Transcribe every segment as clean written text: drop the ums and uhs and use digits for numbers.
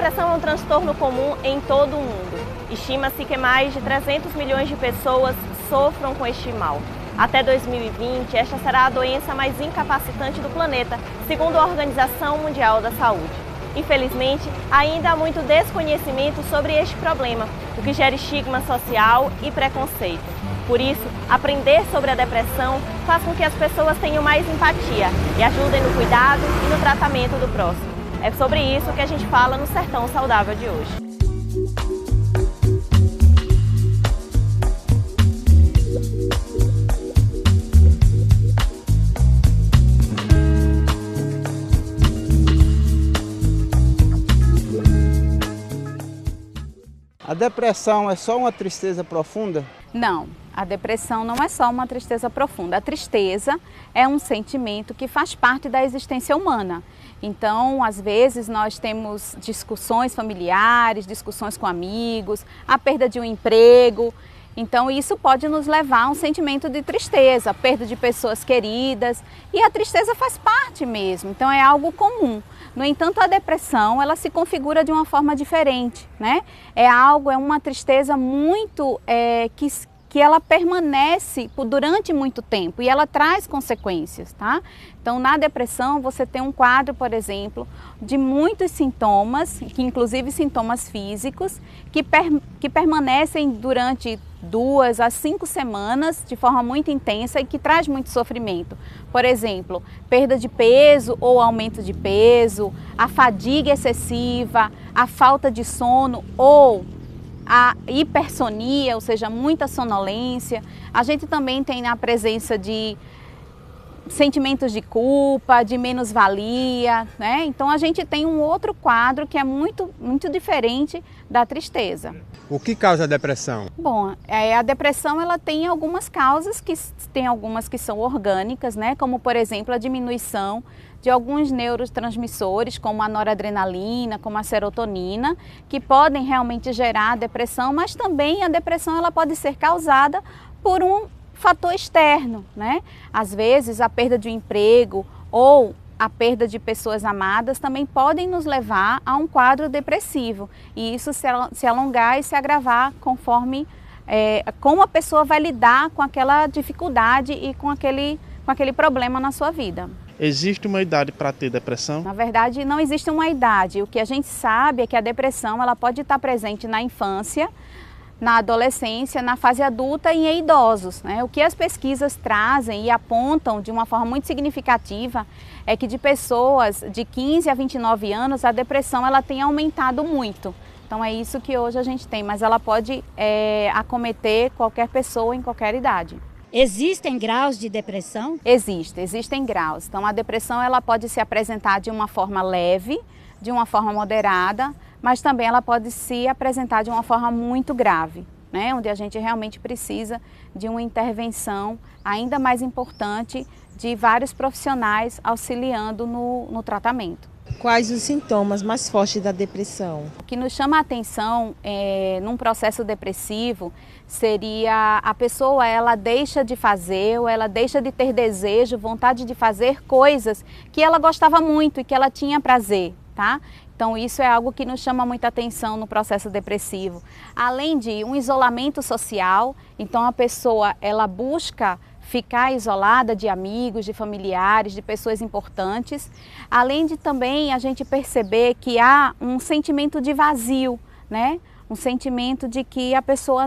depressão é um transtorno comum em todo o mundo. Estima-se que mais de 300 milhões de pessoas sofram com este mal. Até 2020, esta será a doença mais incapacitante do planeta, segundo a Organização Mundial da Saúde. Infelizmente, ainda há muito desconhecimento sobre este problema, o que gera estigma social e preconceito. Por isso, aprender sobre a depressão faz com que as pessoas tenham mais empatia e ajudem no cuidado e no tratamento do próximo. É sobre isso que a gente fala no Sertão Saudável de hoje. A depressão é só uma tristeza profunda? Não, a depressão não é só uma tristeza profunda. A tristeza é um sentimento que faz parte da existência humana. Então, às vezes, nós temos discussões familiares, discussões com amigos, a perda de um emprego. Então, isso pode nos levar a um sentimento de tristeza, perda de pessoas queridas. E a tristeza faz parte mesmo, então é algo comum. No entanto, a depressão, ela se configura de uma forma diferente, né? É uma tristeza muito que ela permanece durante muito tempo e ela traz consequências, tá? Então, na depressão, você tem um quadro, por exemplo, de muitos sintomas, que inclusive sintomas físicos, que permanecem durante 2 a 5 semanas de forma muito intensa e que traz muito sofrimento. Por exemplo, perda de peso ou aumento de peso, a fadiga excessiva, a falta de sono ou a hipersonia, ou seja, muita sonolência. A gente também tem a presença de sentimentos de culpa, de menos-valia, né? Então a gente tem um outro quadro que é muito diferente da tristeza. O que causa a depressão? Bom, a depressão ela tem algumas causas, tem algumas que são orgânicas, né? Como por exemplo a diminuição de alguns neurotransmissores, como a noradrenalina, como a serotonina, que podem realmente gerar a depressão, mas também a depressão ela pode ser causada por um fator externo, né? Às vezes a perda de um emprego ou a perda de pessoas amadas também podem nos levar a um quadro depressivo e isso se alongar e se agravar conforme como a pessoa vai lidar com aquela dificuldade e com aquele problema na sua vida. Existe uma idade para ter depressão? Na verdade, não existe uma idade. O que a gente sabe é que a depressão ela pode estar presente na infância, na adolescência, na fase adulta e em idosos, né? O que as pesquisas trazem e apontam de uma forma muito significativa é que de pessoas de 15 a 29 anos a depressão ela tem aumentado muito. Então é isso que hoje a gente tem, mas ela pode acometer qualquer pessoa em qualquer idade. Existem graus de depressão? Existem graus. Então a depressão ela pode se apresentar de uma forma leve, de uma forma moderada, mas também ela pode se apresentar de uma forma muito grave, né? Onde a gente realmente precisa de uma intervenção ainda mais importante de vários profissionais auxiliando no tratamento. Quais os sintomas mais fortes da depressão? O que nos chama a atenção num processo depressivo seria a pessoa ela deixa de fazer ou ela deixa de ter desejo, vontade de fazer coisas que ela gostava muito e que ela tinha prazer, tá? Então isso é algo que nos chama muita atenção no processo depressivo. Além de um isolamento social, então a pessoa ela busca ficar isolada de amigos, de familiares, de pessoas importantes, além de também a gente perceber que há um sentimento de vazio, né? Um sentimento de que a pessoa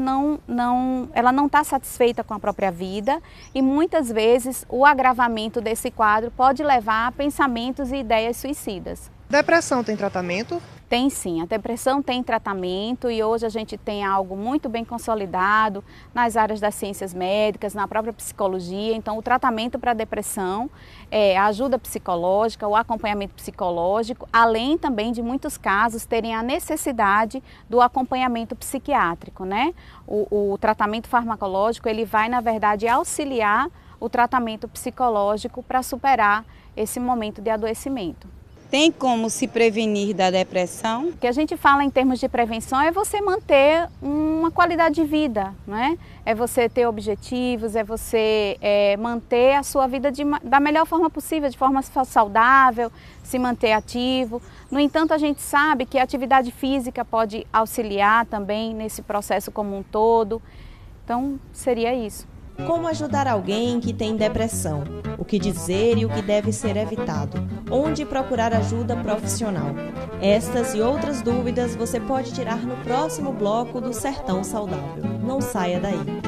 ela não está satisfeita com a própria vida e muitas vezes o agravamento desse quadro pode levar a pensamentos e ideias suicidas. Depressão tem tratamento? Tem sim, a depressão tem tratamento e hoje a gente tem algo muito bem consolidado nas áreas das ciências médicas, na própria psicologia. Então o tratamento para a depressão é a ajuda psicológica, o acompanhamento psicológico, além também de muitos casos terem a necessidade do acompanhamento psiquiátrico, né? O tratamento farmacológico ele vai na verdade auxiliar o tratamento psicológico para superar esse momento de adoecimento. Tem como se prevenir da depressão? O que a gente fala em termos de prevenção é você manter uma qualidade de vida, não é? É você ter objetivos, é você manter a sua vida da melhor forma possível, de forma saudável, se manter ativo. No entanto, a gente sabe que a atividade física pode auxiliar também nesse processo como um todo. Então, seria isso. Como ajudar alguém que tem depressão? O que dizer e o que deve ser evitado? Onde procurar ajuda profissional? Estas e outras dúvidas você pode tirar no próximo bloco do Sertão Saudável. Não saia daí.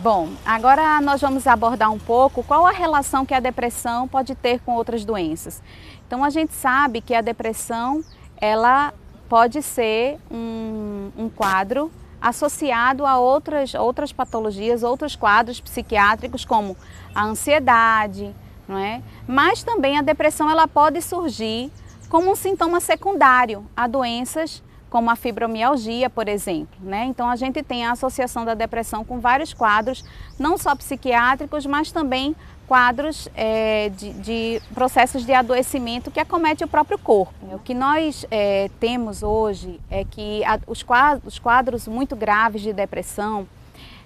Bom, agora nós vamos abordar um pouco qual a relação que a depressão pode ter com outras doenças. Então a gente sabe que a depressão ela pode ser um quadro associado a outras patologias, outros quadros psiquiátricos como a ansiedade, não é? Mas também a depressão ela pode surgir como um sintoma secundário a doenças como a fibromialgia, por exemplo, né? Então a gente tem a associação da depressão com vários quadros, não só psiquiátricos, mas também quadros de processos de adoecimento que acomete o próprio corpo. O que nós temos hoje é que os quadros muito graves de depressão,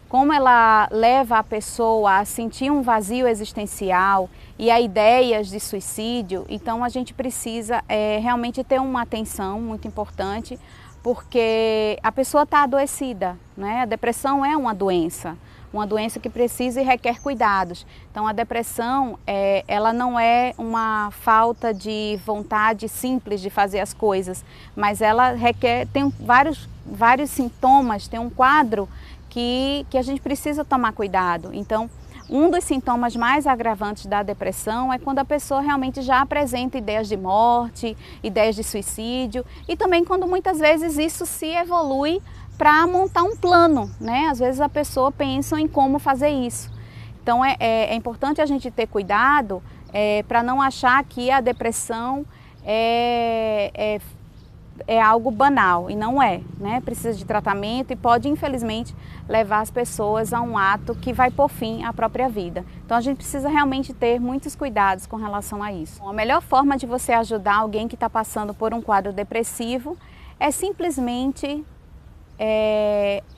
como ela leva a pessoa a sentir um vazio existencial e a ideias de suicídio, então a gente precisa realmente ter uma atenção muito importante, porque a pessoa está adoecida, né? A depressão é uma doença que precisa e requer cuidados. Então a depressão, ela não é uma falta de vontade simples de fazer as coisas, mas ela tem vários sintomas, tem um quadro que a gente precisa tomar cuidado. Então, um dos sintomas mais agravantes da depressão é quando a pessoa realmente já apresenta ideias de morte, ideias de suicídio, e também quando muitas vezes isso se evolui para montar um plano, né? Às vezes a pessoa pensa em como fazer isso. Então é importante a gente ter cuidado para não achar que a depressão é algo banal, e não é, né? Precisa de tratamento e pode, infelizmente, levar as pessoas a um ato que vai pôr fim à própria vida. Então a gente precisa realmente ter muitos cuidados com relação a isso. A melhor forma de você ajudar alguém que está passando por um quadro depressivo é simplesmente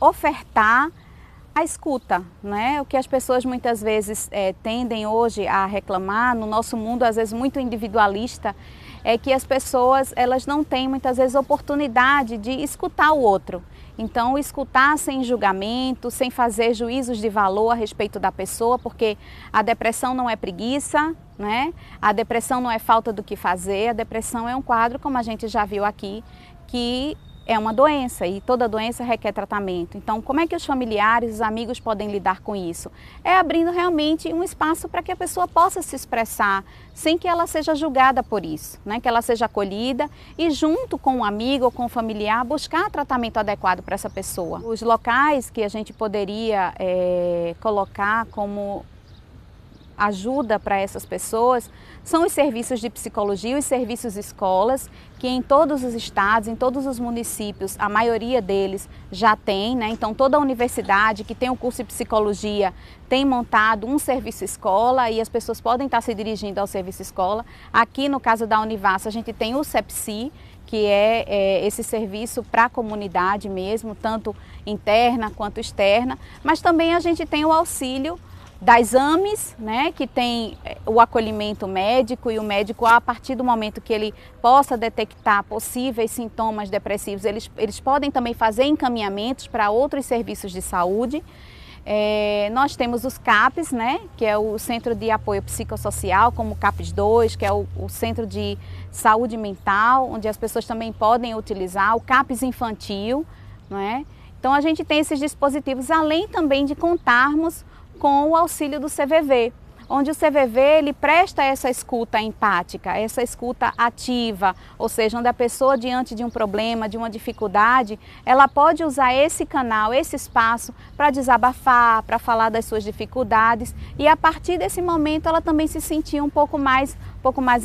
ofertar a escuta, né? O que as pessoas muitas vezes tendem hoje a reclamar no nosso mundo, às vezes muito individualista, é que as pessoas elas não têm muitas vezes oportunidade de escutar o outro. Então escutar sem julgamento, sem fazer juízos de valor a respeito da pessoa, porque a depressão não é preguiça, né? A depressão não é falta do que fazer, a depressão é um quadro, como a gente já viu aqui, que é uma doença e toda doença requer tratamento. Então, como é que os familiares, os amigos podem lidar com isso? É abrindo realmente um espaço para que a pessoa possa se expressar sem que ela seja julgada por isso, né? Que ela seja acolhida e junto com o amigo ou com o familiar buscar tratamento adequado para essa pessoa. Os locais que a gente poderia colocar como ajuda para essas pessoas são os serviços de psicologia e os serviços escolas, que em todos os estados, em todos os municípios, a maioria deles já tem, né? Então toda a universidade que tem o curso de psicologia tem montado um serviço escola e as pessoas podem estar se dirigindo ao serviço escola. Aqui no caso da Univassa a gente tem o CEPSI, que é esse serviço para a comunidade mesmo, tanto interna quanto externa, mas também a gente tem o auxílio das AMEs, né, que tem o acolhimento médico, e o médico, a partir do momento que ele possa detectar possíveis sintomas depressivos, eles podem também fazer encaminhamentos para outros serviços de saúde. Nós temos os CAPs, né, que é o Centro de Apoio Psicossocial, como o CAPS 2, que é o Centro de Saúde Mental, onde as pessoas também podem utilizar, o CAPS Infantil, não é? Então Então a gente tem esses dispositivos, além também de contarmos com o auxílio do CVV, onde o CVV ele presta essa escuta empática, essa escuta ativa, ou seja, onde a pessoa diante de um problema, de uma dificuldade, ela pode usar esse canal, esse espaço para desabafar, para falar das suas dificuldades e a partir desse momento ela também se sentir um pouco mais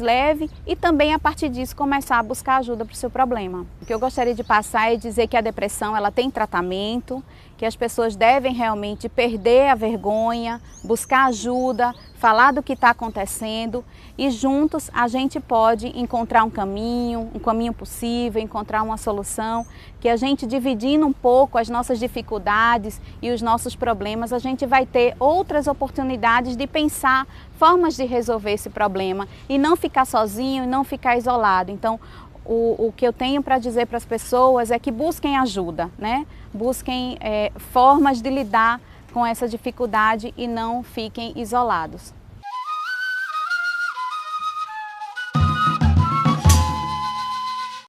leve e também a partir disso começar a buscar ajuda para o seu problema. O que eu gostaria de passar é dizer que a depressão ela tem tratamento, que as pessoas devem realmente perder a vergonha, buscar ajuda, falar do que está acontecendo e juntos a gente pode encontrar um caminho possível, encontrar uma solução, que a gente dividindo um pouco as nossas dificuldades e os nossos problemas, a gente vai ter outras oportunidades de pensar formas de resolver esse problema e não ficar sozinho e não ficar isolado. Então, o que eu tenho para dizer para as pessoas é que busquem ajuda, né? Busquem formas de lidar com essa dificuldade e não fiquem isolados.